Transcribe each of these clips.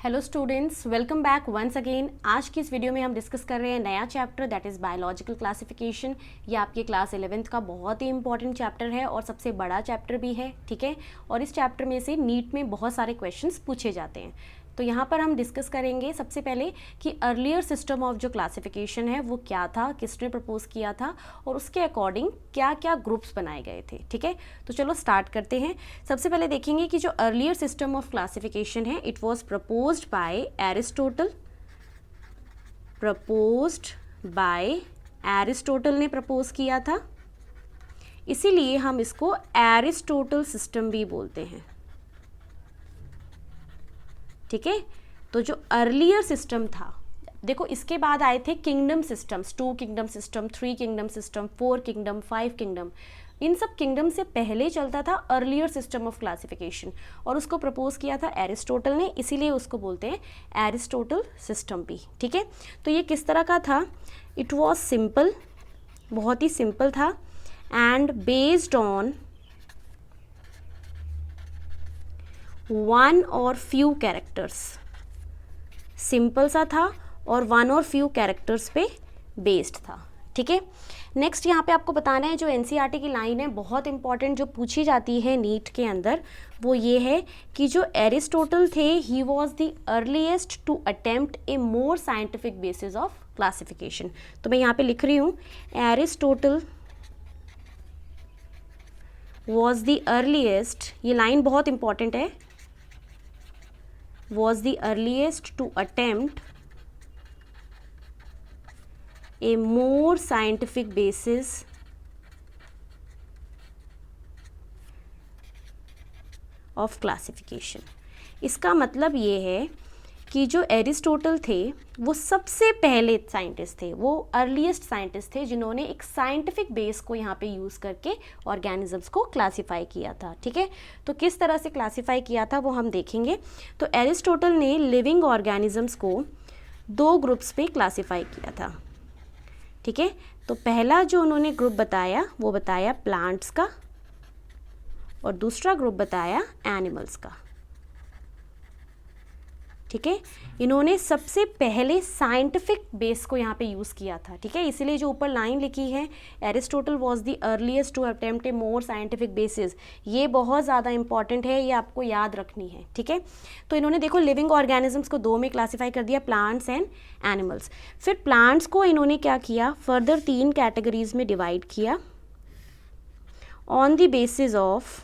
Hello students, welcome back once again. आज की इस वीडियो में हम डिस्कस कर रहे हैं नया chapter that is biological classification. ये आपके क्लास 11th का बहुत ही इंपॉर्टेंट चैप्टर है और सबसे बड़ा चैप्टर भी है, ठीक है। और इस चैप्टर में से नीट में बहुत सारे क्वेश्चंस पूछे जाते हैं। तो यहाँ पर हम डिस्कस करेंगे सबसे पहले कि अर्लियर सिस्टम ऑफ जो क्लासिफिकेशन है वो क्या था, किसने प्रपोज किया था और उसके अकॉर्डिंग क्या क्या ग्रुप्स बनाए गए थे, ठीक है। तो चलो स्टार्ट करते हैं। सबसे पहले देखेंगे कि जो अर्लियर सिस्टम ऑफ क्लासिफिकेशन है it was proposed by Aristotle ने प्रपोज किया था, इसीलिए हम इसको एरिस्टोटल सिस्टम भी बोलते हैं, ठीक है। तो जो अर्लियर सिस्टम था, देखो इसके बाद आए थे kingdom systems, 2 kingdom system, 3 kingdom system, 4 kingdom, 5 kingdom. इन सब किंगडम से पहले चलता था अर्लियर सिस्टम ऑफ क्लासिफिकेशन और उसको प्रपोज किया था एरिस्टोटल ने, इसीलिए उसको बोलते हैं एरिस्टोटल सिस्टम भी, ठीक है। तो ये किस तरह का था? इट वॉज सिंपल, बहुत ही सिंपल था एंड बेस्ड ऑन वन और फ्यू कैरेक्टर्स। सिंपल सा था और वन और फ्यू कैरेक्टर्स पे बेस्ड था, ठीक है। नेक्स्ट यहाँ पे आपको बताना है जो एनसीईआरटी की लाइन है बहुत इंपॉर्टेंट, जो पूछी जाती है नीट के अंदर, वो ये है कि जो एरिस्टोटल थे he was the earliest to attempt a more scientific basis of classification. तो मैं यहाँ पे लिख रही हूँ एरिस्टोटल वॉज द अर्लीस्ट, ये लाइन बहुत इंपॉर्टेंट है, was the earliest to attempt a more scientific basis of classification। इसका मतलब ये है कि जो एरिस्टोटल थे वो सबसे पहले साइंटिस्ट थे, वो अर्लीस्ट साइंटिस्ट थे जिन्होंने एक साइंटिफिक बेस को यहाँ पे यूज़ करके ऑर्गेनिजम्स को क्लासिफाई किया था, ठीक है। तो किस तरह से क्लासिफाई किया था वो हम देखेंगे। तो एरिस्टोटल ने लिविंग ऑर्गेनिजम्स को 2 ग्रुप्स पे क्लासिफाई किया था, ठीक है। तो पहला जो उन्होंने ग्रुप बताया वो बताया प्लांट्स का और दूसरा ग्रुप बताया एनिमल्स का, ठीक है। इन्होंने सबसे पहले साइंटिफिक बेस को यहाँ पे यूज़ किया था, ठीक है। इसीलिए जो ऊपर लाइन लिखी है Aristotle was the earliest to attempt a more scientific basis, ये बहुत ज़्यादा इंपॉर्टेंट है, ये आपको याद रखनी है, ठीक है। तो इन्होंने देखो लिविंग ऑर्गेनिजम्स को 2 में क्लासीफाई कर दिया, प्लांट्स एंड एनिमल्स। फिर प्लांट्स को इन्होंने क्या किया, फर्दर 3 कैटेगरीज में डिवाइड किया on the basis of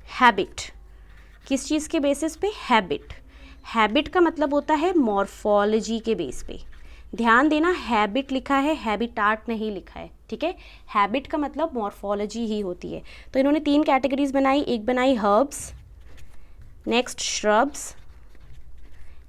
habit. किस चीज़ के बेसिस पे? हैबिट। हैबिट का मतलब होता है मॉर्फोलॉजी के बेस पे। ध्यान देना, हैबिट लिखा है, हैबिटाट नहीं लिखा है, ठीक है। हैबिट का मतलब मॉर्फोलॉजी ही होती है। तो इन्होंने 3 कैटेगरीज बनाई, एक बनाई herbs, next shrubs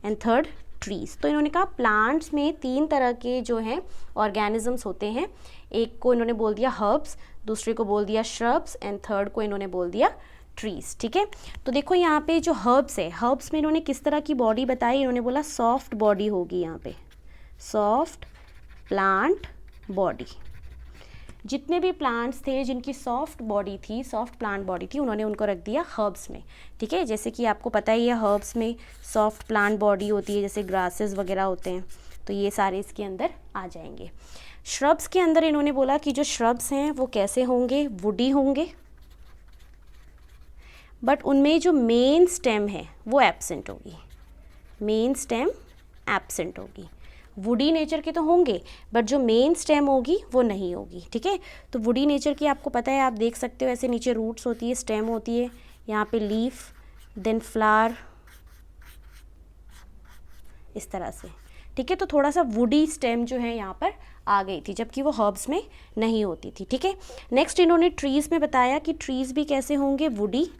and third trees. तो इन्होंने कहा प्लांट्स में 3 तरह के जो हैं ऑर्गेनिजम्स होते हैं, एक को इन्होंने बोल दिया हर्ब्स, दूसरे को बोल दिया श्रब्स एंड थर्ड को इन्होंने बोल दिया ट्रीज, ठीक है। तो देखो यहाँ पे जो हर्ब्स है, हर्ब्स में इन्होंने किस तरह की बॉडी बताई, इन्होंने बोला सॉफ्ट बॉडी होगी, यहाँ पे सॉफ्ट प्लांट बॉडी। जितने भी प्लांट्स थे जिनकी सॉफ्ट बॉडी थी, सॉफ्ट प्लांट बॉडी थी, उन्होंने उनको रख दिया हर्ब्स में, ठीक है। जैसे कि आपको पता ही है हर्ब्स में सॉफ्ट प्लांट बॉडी होती है, जैसे ग्रासेस वगैरह होते हैं, तो ये सारे इसके अंदर आ जाएंगे। श्रब्स के अंदर इन्होंने बोला कि जो श्रब्स हैं वो कैसे होंगे, वुडी होंगे, बट उनमें जो मेन स्टेम है वो एब्सेंट होगी, मेन स्टेम एब्सेंट होगी। वुडी नेचर के तो होंगे बट जो मेन स्टेम होगी वो नहीं होगी, ठीक है। तो वुडी नेचर की आपको पता है, आप देख सकते हो ऐसे नीचे रूट्स होती है, स्टेम होती है, यहाँ पे लीफ, देन फ्लावर, इस तरह से, ठीक है। तो थोड़ा सा वुडी स्टेम जो है यहाँ पर आ गई थी, जबकि वो हर्ब्स में नहीं होती थी, ठीक है। नेक्स्ट इन्होंने ट्रीज़ में बताया कि ट्रीज़ भी कैसे होंगे, वुडी,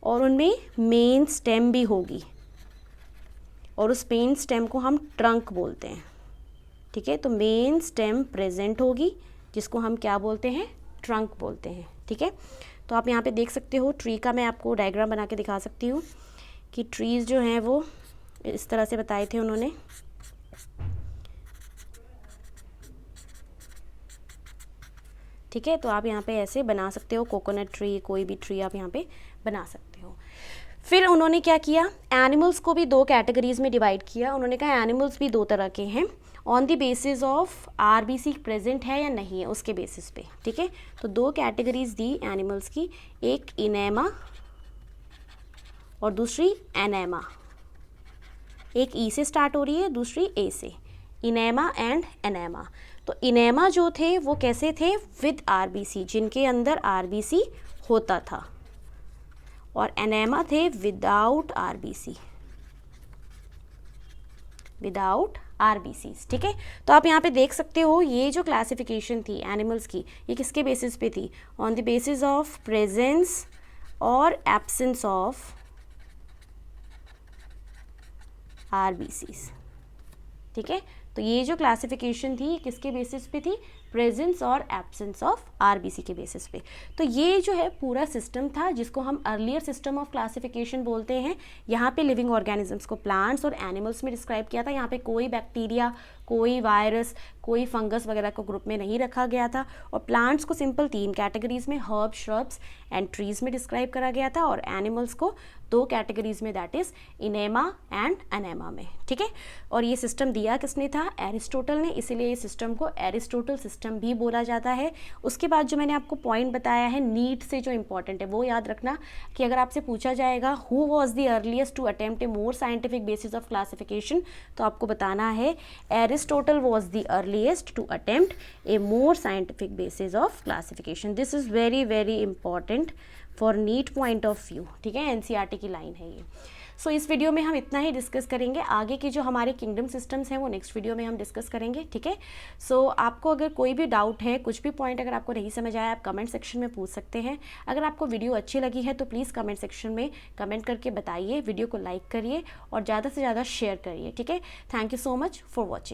और उनमें मेन स्टेम भी होगी और उस मेन स्टेम को हम ट्रंक बोलते हैं, ठीक है। तो मेन स्टेम प्रेजेंट होगी जिसको हम क्या बोलते हैं, ट्रंक बोलते हैं, ठीक है। तो आप यहाँ पे देख सकते हो ट्री का, मैं आपको डायग्राम बना के दिखा सकती हूँ कि ट्रीज़ जो हैं वो इस तरह से बताए थे उन्होंने, ठीक है। तो आप यहाँ पे ऐसे बना सकते हो, कोकोनट ट्री, कोई भी ट्री आप यहाँ पे बना सकते हो। फिर उन्होंने क्या किया, एनिमल्स को भी दो कैटेगरीज में डिवाइड किया। उन्होंने कहा एनिमल्स भी दो तरह के हैं, on the basis of RBC present है या नहीं है उसके बेसिस पे, ठीक है। तो दो कैटेगरीज दी एनिमल्स की, एक इनेमा और दूसरी एनेमा। एक ई से स्टार्ट हो रही है, दूसरी ए से, इनेमा एंड एनेमा। तो इनेमा जो थे वो कैसे थे, विद आरबीसी, जिनके अंदर आरबीसी होता था, और एनेमा थे विदाउट आरबीसी, विदाउट आरबीसीज, ठीक है। तो आप यहाँ पे देख सकते हो ये जो क्लासिफिकेशन थी एनिमल्स की, ये किसके बेसिस पे थी, on the basis of presence और एब्सेंस ऑफ आरबीसीज, ठीक है। तो ये जो क्लासिफिकेशन थी किसके बेसिस पे थी, प्रेजेंस और एब्सेंस ऑफ आरबीसी के बेसिस पे। तो ये जो है पूरा सिस्टम था जिसको हम अर्लियर सिस्टम ऑफ क्लासिफिकेशन बोलते हैं। यहाँ पे लिविंग ऑर्गेनिजम्स को प्लांट्स और एनिमल्स में डिस्क्राइब किया था। यहाँ पे कोई बैक्टीरिया, कोई वायरस, कोई फंगस वगैरह को ग्रुप में नहीं रखा गया था, और प्लांट्स को सिंपल 3 कैटेगरीज में, हर्ब, श्रब्स एंड ट्रीज में डिस्क्राइब करा गया था, और एनिमल्स को 2 कैटेगरीज में, that is enema and enema में, ठीक है। और ये सिस्टम दिया किसने था, एरिस्टोटल ने, इसीलिए इस सिस्टम को एरिस्टोटल सिस्टम भी बोला जाता है। उसके बाद जो मैंने आपको पॉइंट बताया है नीट से जो इंपॉर्टेंट है वो याद रखना, कि अगर आपसे पूछा जाएगा who was the earliest to attempt a more scientific basis of classification, तो आपको बताना है Aristotle was the earliest to attempt a more scientific basis of classification. This is very very important for NEET point of view, ठीक है, NCERT की line है ये। सो इस वीडियो में हम इतना ही डिस्कस करेंगे, आगे की जो हमारे किंगडम सिस्टम्स हैं वो नेक्स्ट वीडियो में हम डिस्कस करेंगे, ठीक है। सो आपको अगर कोई भी डाउट है, कुछ भी पॉइंट अगर आपको नहीं समझ आया, आप कमेंट सेक्शन में पूछ सकते हैं। अगर आपको वीडियो अच्छी लगी है तो प्लीज़ कमेंट सेक्शन में कमेंट करके बताइए, वीडियो को लाइक करिए और ज़्यादा से ज़्यादा शेयर करिए, ठीक है। Thank you so much for watching.